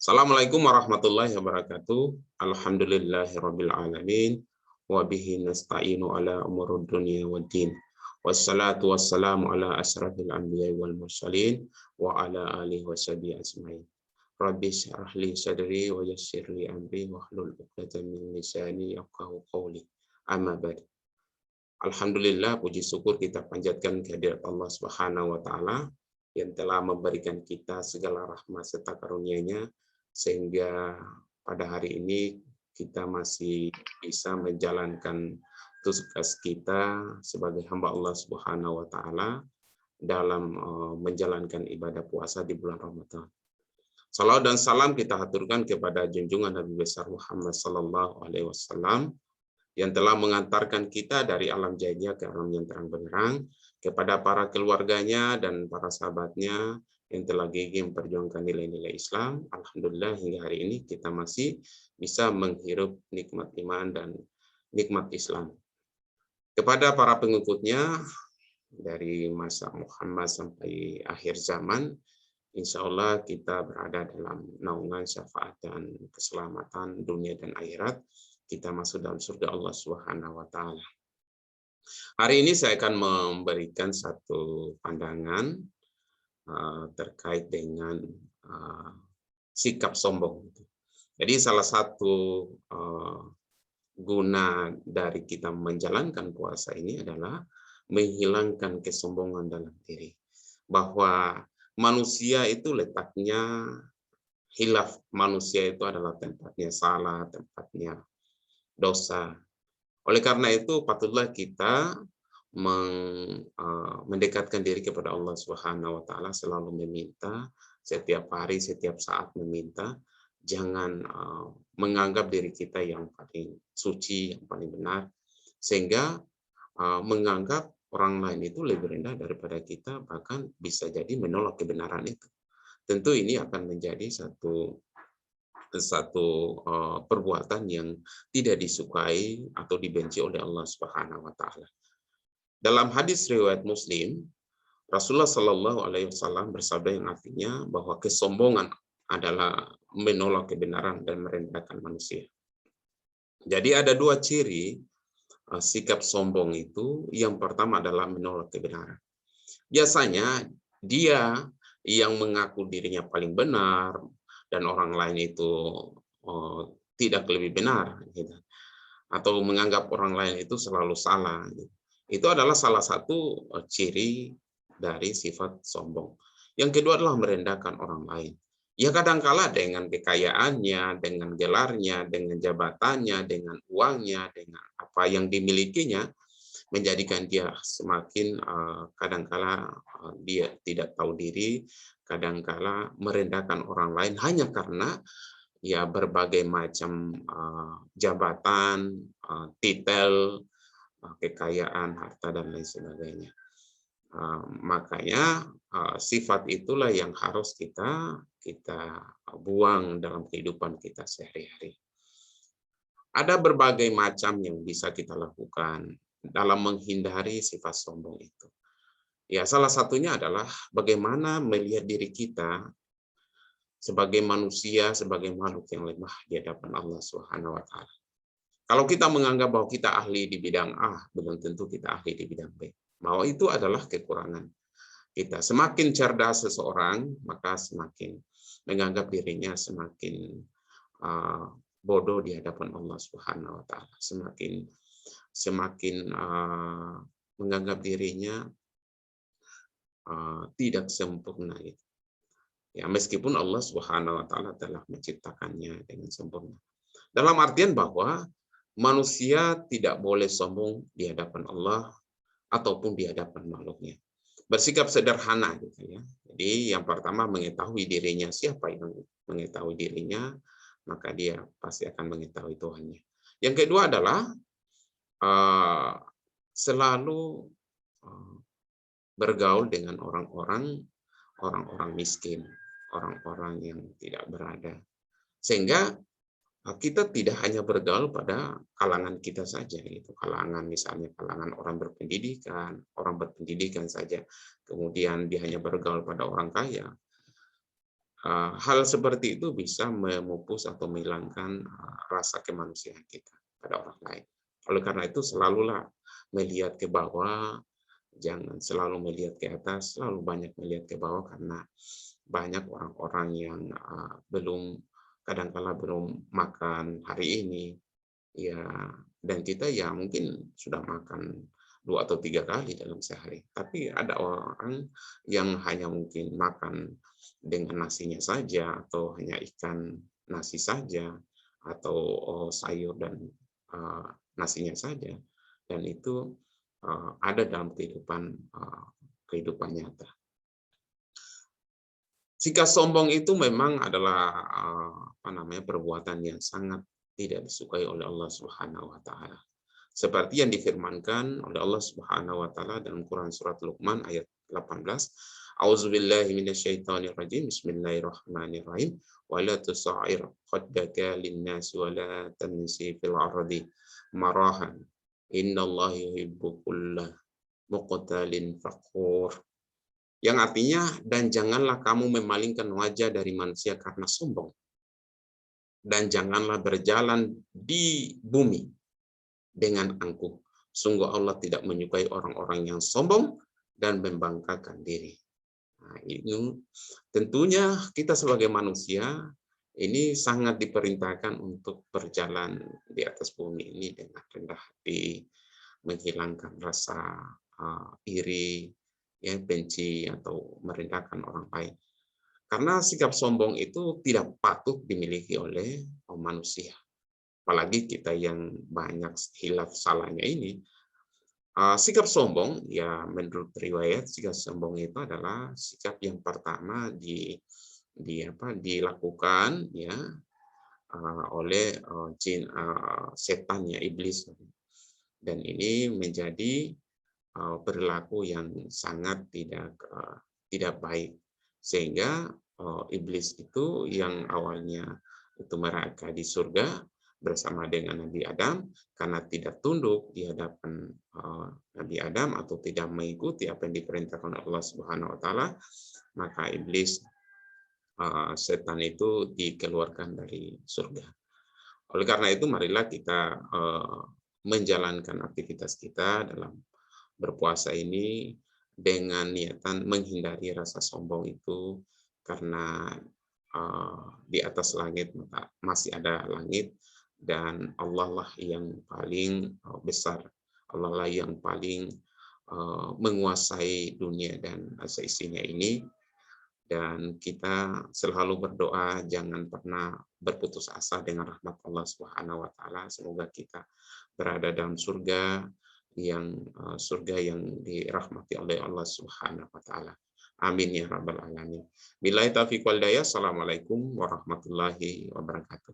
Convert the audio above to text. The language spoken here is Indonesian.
Assalamualaikum warahmatullahi wabarakatuh. Alhamdulillahirabbil alamin wa bihi nasta'inu ala umurud dunya waddin. Wassalatu wassalamu ala asrafil anbiya'i wal mursalin wa ala alihi washabihi ajmain. Rabbi shrah li sadri wa yassir li amri wahlul 'uqdatam min lisani yafqahu qawli. Amma ba'd. Alhamdulillah, puji syukur kita panjatkan kehadirat Allah Subhanahu wa taala yang telah memberikan kita segala rahmat serta karunia-Nya sehingga pada hari ini kita masih bisa menjalankan tugas kita sebagai hamba Allah Subhanahu wa taala dalam menjalankan ibadah puasa di bulan Ramadan. Salawat dan salam kita haturkan kepada junjungan Nabi besar Muhammad sallallahu alaihi wasallam yang telah mengantarkan kita dari alam jahiliyah ke alam yang terang benderang, kepada para keluarganya dan para sahabatnya yang telah gigih memperjuangkan nilai-nilai Islam. Alhamdulillah hingga hari ini kita masih bisa menghirup nikmat iman dan nikmat Islam. Kepada para pengikutnya dari masa Muhammad sampai akhir zaman, insya Allah kita berada dalam naungan syafaat dan keselamatan dunia dan akhirat. Kita masuk dalam surga Allah Subhanahu wa taala. Hari ini saya akan memberikan satu pandangan terkait dengan sikap sombong. Jadi salah satu guna dari kita menjalankan puasa ini adalah menghilangkan kesombongan dalam diri. Bahwa manusia itu letaknya hilaf, manusia itu adalah tempatnya salah, tempatnya dosa. Oleh karena itu patutlah kita mendekatkan diri kepada Allah Subhanahu wa taala, selalu meminta, setiap hari, setiap saat meminta, jangan menganggap diri kita yang paling suci, yang paling benar, sehingga menganggap orang lain itu lebih rendah daripada kita, bahkan bisa jadi menolak kebenaran itu. Tentu ini akan menjadi satu perbuatan yang tidak disukai atau dibenci oleh Allah Subhanahu wa taala. Dalam hadis riwayat Muslim, Rasulullah Shallallahu alaihi wasallam bersabda yang artinya bahwa kesombongan adalah menolak kebenaran dan merendahkan manusia. Jadi ada dua ciri sikap sombong itu. Yang pertama adalah menolak kebenaran. Biasanya dia yang mengaku dirinya paling benar dan orang lain itu tidak lebih benar, gitu, atau menganggap orang lain itu selalu salah, gitu. Itu adalah salah satu ciri dari sifat sombong. Yang kedua adalah merendahkan orang lain. Ya kadangkala dengan kekayaannya, dengan gelarnya, dengan jabatannya, dengan uangnya, dengan apa yang dimilikinya, menjadikan dia semakin kadangkala dia tidak tahu diri, kadangkala merendahkan orang lain hanya karena ya berbagai macam jabatan, titel, kekayaan, harta dan lain sebagainya. Makanya sifat itulah yang harus kita buang dalam kehidupan kita sehari-hari. Ada berbagai macam yang bisa kita lakukan dalam menghindari sifat sombong itu. Ya, salah satunya adalah bagaimana melihat diri kita sebagai manusia, sebagai makhluk yang lemah di hadapan Allah Subhanahu wa taala. Kalau kita menganggap bahwa kita ahli di bidang A, belum tentu kita ahli di bidang B. Bahwa itu adalah kekurangan kita. Semakin cerdas seseorang, maka semakin menganggap dirinya semakin bodoh di hadapan Allah Subhanahu wa taala. Semakin menganggap dirinya tidak sempurna. Ya, meskipun Allah Subhanahu wa taala telah menciptakannya dengan sempurna. Dalam artian bahwa manusia tidak boleh sombong di hadapan Allah ataupun di hadapan makhluknya. Bersikap sederhana gitu ya. Jadi yang pertama mengetahui dirinya, siapa yang mengetahui dirinya, maka dia pasti akan mengetahui Tuhannya. Yang kedua adalah selalu bergaul dengan orang-orang miskin, orang-orang yang tidak berada. Sehingga kita tidak hanya bergaul pada kalangan kita saja, gitu. Kalangan misalnya kalangan orang berpendidikan saja. Kemudian dia hanya bergaul pada orang kaya. hal seperti itu bisa memupus atau menghilangkan rasa kemanusiaan kita pada orang lain. Oleh karena itu selalulah melihat ke bawah, jangan selalu melihat ke atas, selalu banyak melihat ke bawah karena banyak orang-orang yang belum kadangkala belum makan hari ini, ya, dan kita ya mungkin sudah makan 2 atau 3 kali dalam sehari. Tapi ada orang yang hanya mungkin makan dengan nasinya saja, atau hanya ikan nasi saja, atau sayur dan nasinya saja, dan itu ada dalam kehidupan nyata. Sikap sombong itu memang adalah perbuatan yang sangat tidak disukai oleh Allah Subhanahu wa taala. Seperti yang difirmankan oleh Allah Subhanahu wa taala dalam Quran surat Luqman ayat 18, A'udzubillahi minasyaitonirrajim. Bismillahirrahmanirrahim. Wa la tusa'ir khaddaka lin-nasi wa la tamsi fil ardi marahan. Innallaha yuhibbu kulla muqtalin fakhur. Yang artinya, dan janganlah kamu memalingkan wajah dari manusia karena sombong. Dan janganlah berjalan di bumi dengan angkuh. Sungguh Allah tidak menyukai orang-orang yang sombong dan membanggakan diri. Nah, ini tentunya kita sebagai manusia ini sangat diperintahkan untuk berjalan di atas bumi ini dengan rendah hati, menghilangkan rasa iri, ya, benci atau merendahkan orang lain. Karena sikap sombong itu tidak patut dimiliki oleh manusia. Apalagi kita yang banyak hilaf salahnya ini. Sikap sombong, ya menurut riwayat, sikap sombong itu adalah sikap yang pertama dilakukan ya oleh setan, ya, iblis. Dan ini menjadi perilaku yang sangat tidak baik, sehingga iblis itu yang awalnya itu mereka di surga bersama dengan Nabi Adam, karena tidak tunduk di hadapan Nabi Adam atau tidak mengikuti apa yang diperintahkan oleh Allah Subhanahu wa taala, maka iblis, setan itu dikeluarkan dari surga. Oleh karena itu marilah kita menjalankan aktivitas kita dalam berpuasa ini dengan niatan menghindari rasa sombong itu, karena di atas langit masih ada langit, dan Allah lah yang paling besar, Allah lah yang paling menguasai dunia dan seisinya ini. Dan kita selalu berdoa jangan pernah berputus asa dengan rahmat Allah Subhanahu wa taala. Semoga kita berada dalam surga yang dirahmati oleh Allah Subhanahu wa taala. Amin ya rabbal alamin. Billahi taufiq wal hidayah. Assalamualaikum warahmatullahi wabarakatuh.